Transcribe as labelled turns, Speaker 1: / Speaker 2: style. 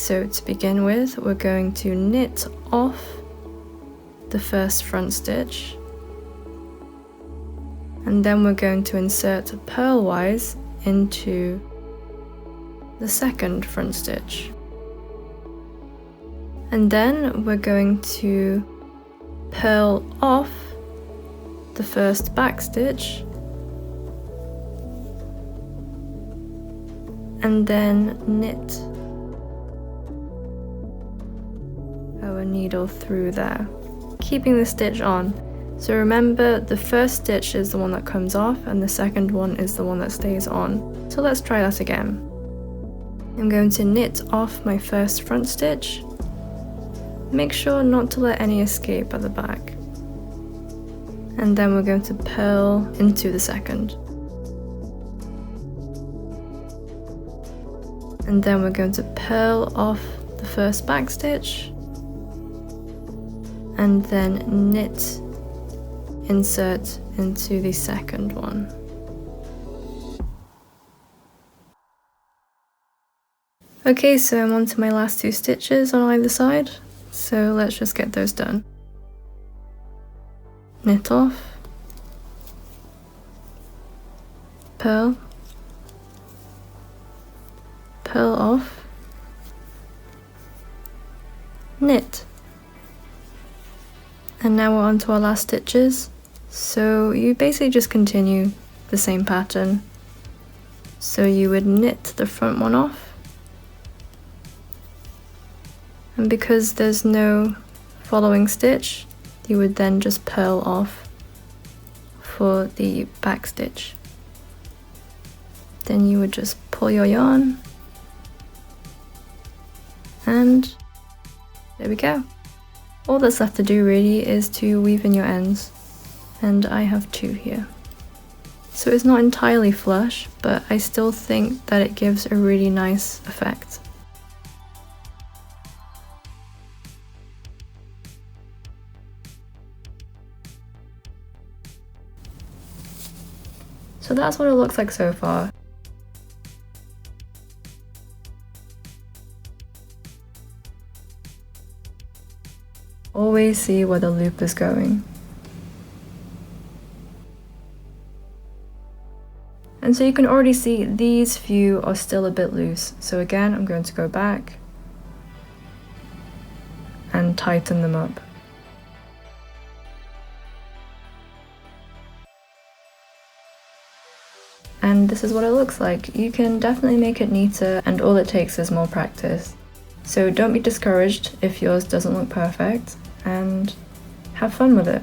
Speaker 1: So to begin with, we're going to knit off the first front stitch, and then we're going to insert purlwise into the second front stitch. And then we're going to purl off the first back stitch and then knit our needle through there, keeping the stitch on. So remember, the first stitch is the one that comes off and the second one is the one that stays on. So let's try that again. I'm going to knit off my first front stitch. Make sure not to let any escape at the back. And then we're going to purl into the second. And then we're going to purl off the first back stitch and then knit, insert into the second one. Okay, so I'm on to my last two stitches on either side, so let's just get those done. Knit off, purl, purl off, knit. And now we're on to our last stitches. So you basically just continue the same pattern. So you would knit the front one off. And because there's no following stitch, you would then just purl off for the back stitch. Then you would just pull your yarn, and there we go. All that's left to do really is to weave in your ends, and I have two here. So it's not entirely flush, but I still think that it gives a really nice effect. So that's what it looks like so far. Always see where the loop is going. And so you can already see these few are still a bit loose. So again, I'm going to go back and tighten them up. And this is what it looks like. You can definitely make it neater, and all it takes is more practice. So don't be discouraged if yours doesn't look perfect, and have fun with it.